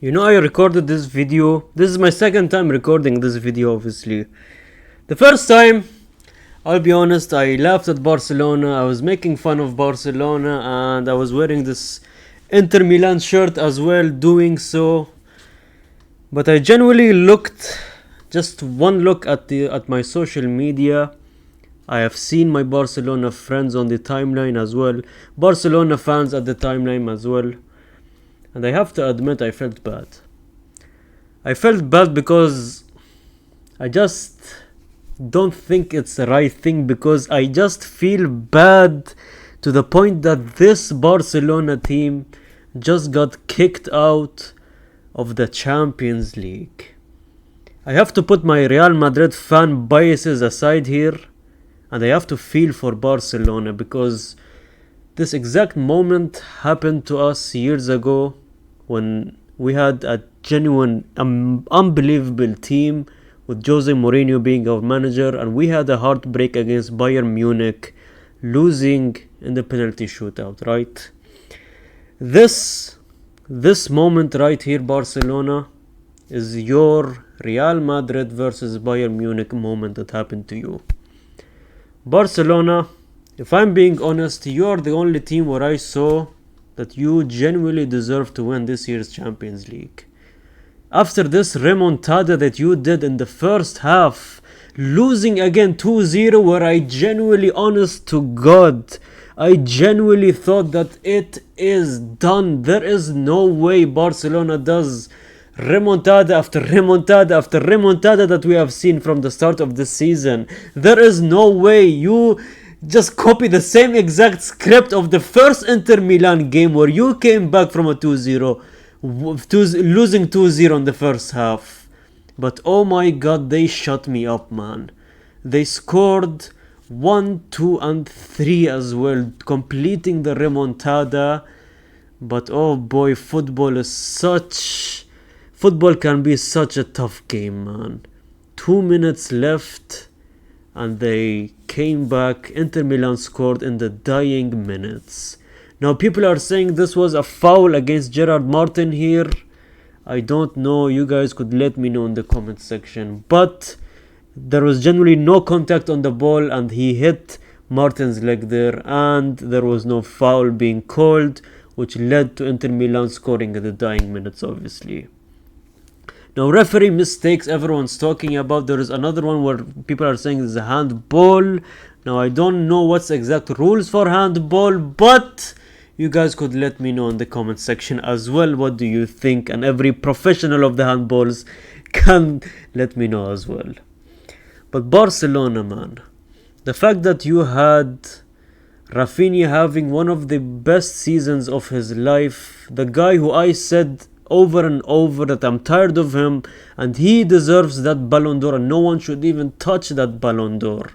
I recorded this video. This is my second time recording this video, obviously. The first time, I'll be honest, I laughed at Barcelona. I was making fun of Barcelona and I was wearing this Inter Milan shirt as well, doing so. But I genuinely looked, just one look at my social media. I have seen my Barcelona friends on the timeline as well, Barcelona fans at the timeline as well. And I have to admit, I felt bad. I felt bad because I just don't think it's the right thing, because I just feel bad to the point that this Barcelona team just got kicked out of the Champions League. I have to put my Real Madrid fan biases aside here, and I have to feel for Barcelona, because this exact moment happened to us years ago when we had a genuine, unbelievable team with Jose Mourinho being our manager, and we had a heartbreak against Bayern Munich, losing in the penalty shootout, right? This moment right here, Barcelona, is your Real Madrid versus Bayern Munich moment that happened to you. Barcelona, if I'm being honest, you are the only team where I saw that you genuinely deserve to win this year's Champions League. After this remontada that you did in the first half, losing again 2-0, where I genuinely, honest to God, I genuinely thought that it is done. There is no way Barcelona does remontada after remontada after remontada that we have seen from the start of the season. There is no way. You just copy the same exact script of the first Inter Milan game, where you came back from a 2-0, losing 2-0 in the first half. But oh my god, they shut me up, man. They scored 1, 2 and 3 as well, completing the remontada. But oh boy, football can be such a tough game, man. 2 minutes left and they came back. Inter Milan scored in the dying minutes. Now people are saying this was a foul against Gerard Martin here. I don't know, you guys could let me know in the comment section. But there was generally no contact on the ball and he hit Martin's leg there, and there was no foul being called, which led to Inter Milan scoring in the dying minutes, obviously. Now, referee mistakes everyone's talking about. There is another one where people are saying it's a handball. Now, I don't know what's the exact rules for handball, but you guys could let me know in the comment section as well. What do you think? And every professional of the handballs can let me know as well. But Barcelona, man, the fact that you had Rafinha having one of the best seasons of his life, the guy who I said over and over that I'm tired of him and he deserves that Ballon d'Or and no one should even touch that Ballon d'Or.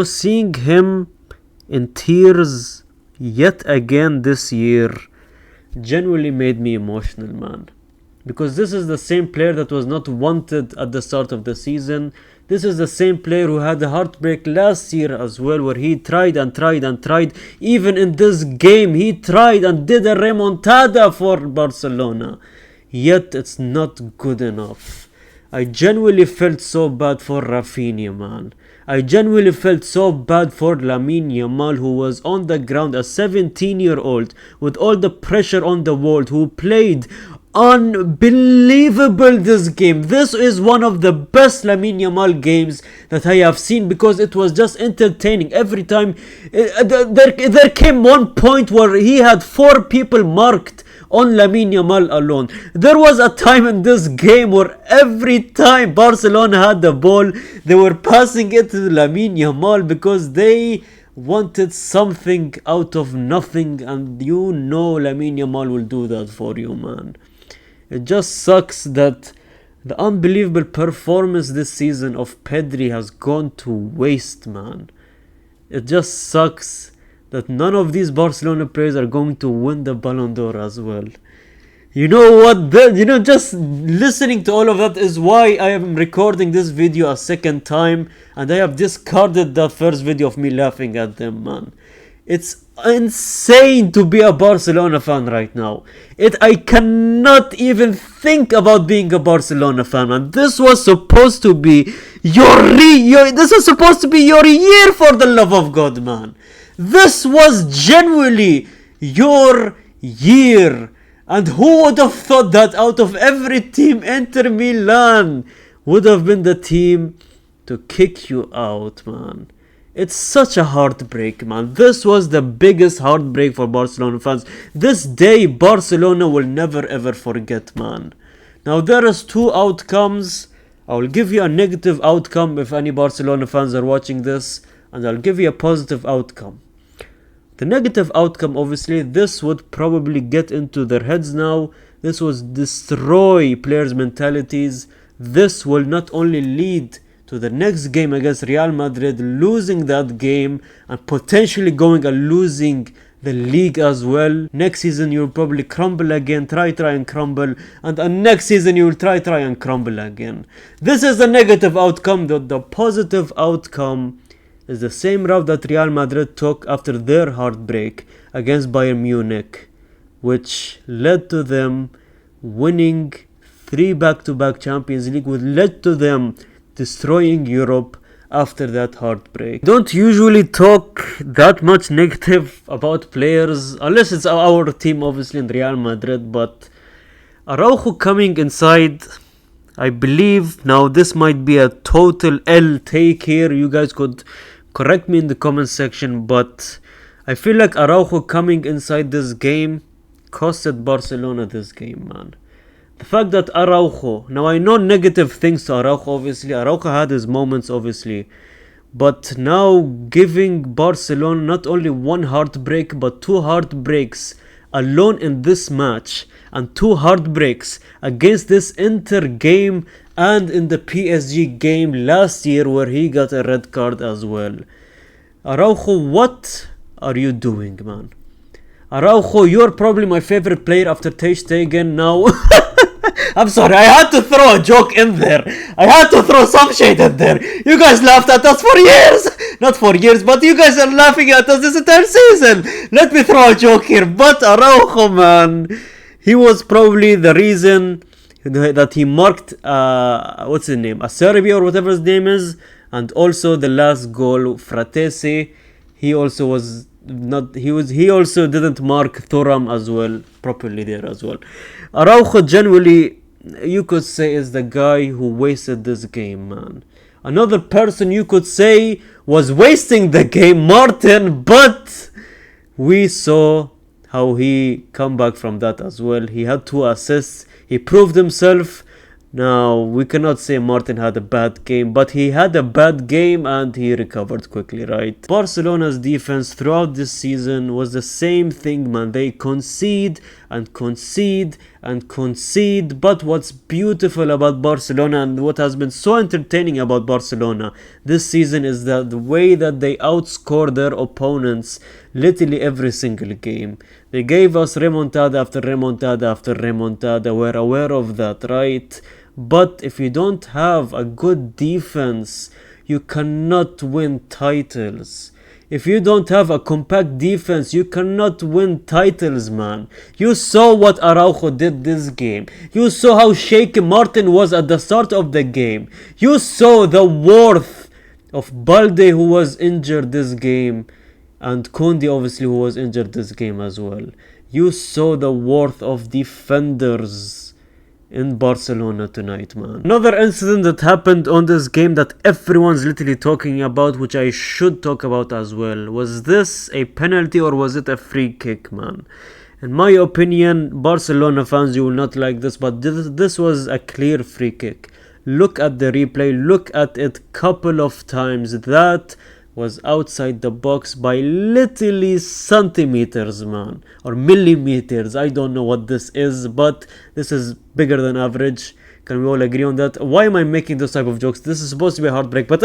Seeing him in tears yet again this year genuinely made me emotional, man. Because this is the same player that was not wanted at the start of the season. This is the same player who had a heartbreak last year as well, where he tried and tried and tried. Even in this game, he tried and did a remontada for Barcelona. Yet it's not good enough. I genuinely felt so bad for Rafinha, man. I genuinely felt so bad for Lamine Yamal, who was on the ground, a 17-year-old, with all the pressure on the world, who played unbelievable this game. This is one of the best Lamine Yamal games that I have seen, because it was just entertaining every time. There came one point where he had 4 people marked on Lamine Yamal alone. There was a time in this game where every time Barcelona had the ball, they were passing it to Lamine Yamal because they wanted something out of nothing, and Lamine Yamal will do that for you, man. It just sucks that the unbelievable performance this season of Pedri has gone to waste, man. It just sucks that none of these Barcelona players are going to win the Ballon d'Or as well. You know what? Just listening to all of that is why I am recording this video a second time, and I have discarded that first video of me laughing at them, man. It's insane to be a Barcelona fan right now. I cannot even think about being a Barcelona fan, man. This was supposed to be this was supposed to be your year, for the love of God, man. This was genuinely your year. And who would have thought that out of every team, Inter Milan would have been the team to kick you out, man. It's such a heartbreak, man. This was the biggest heartbreak for Barcelona fans. This day, Barcelona will never ever forget, man. Now, there is two outcomes. I will give you a negative outcome if any Barcelona fans are watching this, and I'll give you a positive outcome. The negative outcome, obviously, this would probably get into their heads now. This would destroy players' mentalities. This will not only lead to the next game against Real Madrid, losing that game and potentially going and losing the league as well. Next season you'll probably crumble again, try and crumble, and next season you'll try and crumble again. This is the negative outcome. The positive outcome is the same route that Real Madrid took after their heartbreak against Bayern Munich, which led to them winning 3 back-to-back Champions League, which led to them destroying Europe after that heartbreak. Don't usually talk that much negative about players, unless it's our team, obviously, in Real Madrid, but Araujo coming inside, I believe, now this might be a total L take here, you guys could correct me in the comment section, but I feel like Araujo coming inside this game costed Barcelona this game, man. The fact that Araujo, now I know negative things to Araujo, obviously. Araujo had his moments, obviously. But now giving Barcelona not only one heartbreak, but 2 heartbreaks alone in this match. And 2 heartbreaks against this Inter game and in the PSG game last year where he got a red card as well. Araujo, what are you doing, man? Araujo, you're probably my favorite player after Ter Stegen now. I'm sorry, I had to throw a joke in there. I had to throw some shade in there. You guys laughed at us for years. Not for years, but you guys are laughing at us this entire season. Let me throw a joke here. But Araujo, man, he was probably the reason that he marked, what's his name? Acerbi or whatever his name is. And also the last goal, Fratesi, he also was not, he also didn't mark Thuram as well, properly there as well. Araujo genuinely, you could say, is the guy who wasted this game, man. Another person you could say was wasting the game, Martin, but we saw how he come back from that as well. He had 2 assists, he proved himself. Now, we cannot say Martin had a bad game, but he had a bad game and he recovered quickly, right? Barcelona's defense throughout this season was the same thing, man. They concede and concede and concede. But what's beautiful about Barcelona and what has been so entertaining about Barcelona this season is that the way that they outscore their opponents literally every single game. They gave us remontada after remontada after remontada. We're aware of that, right? But if you don't have a good defense, you cannot win titles. If you don't have a compact defense, you cannot win titles, man. You saw what Araujo did this game. You saw how shaky Martin was at the start of the game. You saw the worth of Balde, who was injured this game, and Kondi, obviously, who was injured this game as well. You saw the worth of defenders in Barcelona tonight, man. Another incident that happened on this game that everyone's literally talking about, which I should talk about as well. Was this a penalty or was it a free kick, man? In my opinion, Barcelona fans, you will not like this, but this was a clear free kick. Look at the replay, look at it couple of times. That was outside the box by literally centimeters, man, or millimeters. I don't know what this is, but this is bigger than average. Can we all agree on that? Why am I making those type of jokes? This is supposed to be a heartbreak, but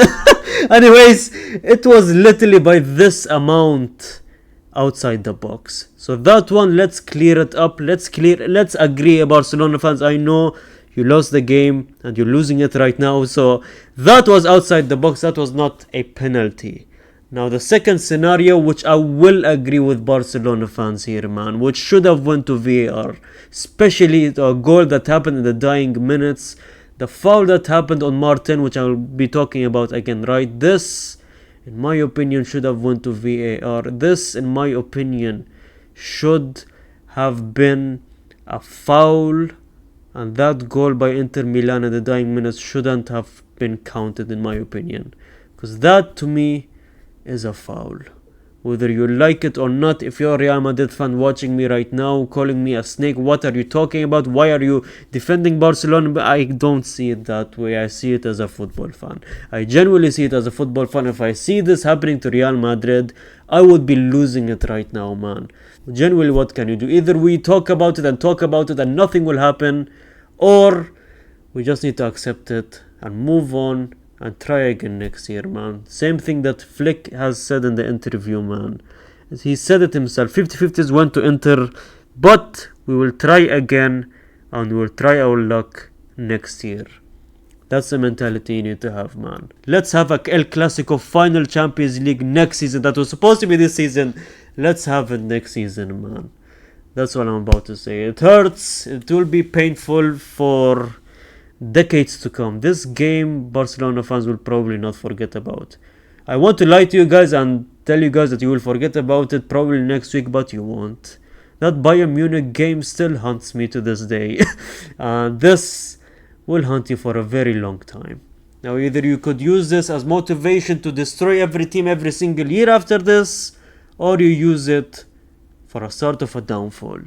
anyways, it was literally by this amount outside the box. So that one, let's clear it up. Let's agree, Barcelona fans. I know you lost the game and you're losing it right now. So that was outside the box. That was not a penalty. Now the second scenario, which I will agree with Barcelona fans here, man, which should have went to VAR, especially a goal that happened in the dying minutes, the foul that happened on Martin, which I will be talking about again, right? This, in my opinion, should have went to VAR. This, in my opinion, should have been a foul, and that goal by Inter Milan in the dying minutes shouldn't have been counted, in my opinion, because that to me is a foul. Whether you like it or not, if you're a Real Madrid fan watching me right now, calling me a snake, what are you talking about? Why are you defending Barcelona? But I don't see it that way. I see it as a football fan. I genuinely see it as a football fan. If I see this happening to Real Madrid, I would be losing it right now, man. Genuinely, what can you do? Either we talk about it and nothing will happen, or we just need to accept it and move on and try again next year, man. Same thing that Flick has said in the interview, man. He said it himself. 50-50s went to Inter, but we will try again and we will try our luck next year. That's the mentality you need to have, man. Let's have a El Clasico final Champions League next season. That was supposed to be this season. Let's have it next season, man. That's what I'm about to say. It hurts. It will be painful for decades to come. This game, Barcelona fans will probably not forget about. I want to lie to you guys and tell you guys that you will forget about it probably next week, but you won't. That Bayern Munich game still haunts me to this day. And this will haunt you for a very long time. Now, either you could use this as motivation to destroy every team every single year after this, or you use it for a sort of a downfall.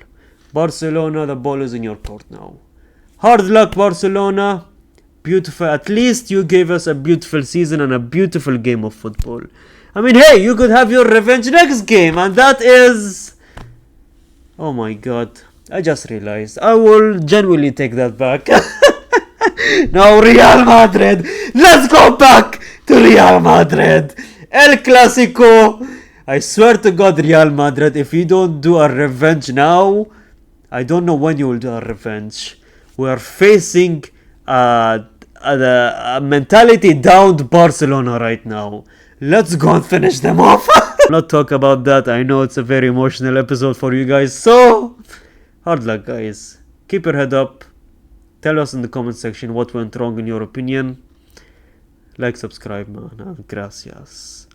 Barcelona, the ball is in your court now. Hard luck, Barcelona. Beautiful. At least you gave us a beautiful season and a beautiful game of football. I mean, hey, you could have your revenge next game, and that is... Oh my god. I just realized. I will genuinely take that back. Now, Real Madrid. Let's go back to Real Madrid. El Clasico. I swear to God, Real Madrid, if you don't do a revenge now, I don't know when you will do a revenge. We are facing a mentality downed Barcelona right now. Let's go and finish them off. Not talk about that. I know it's a very emotional episode for you guys. So, hard luck, guys. Keep your head up. Tell us in the comment section what went wrong in your opinion. Like, subscribe, man. And gracias.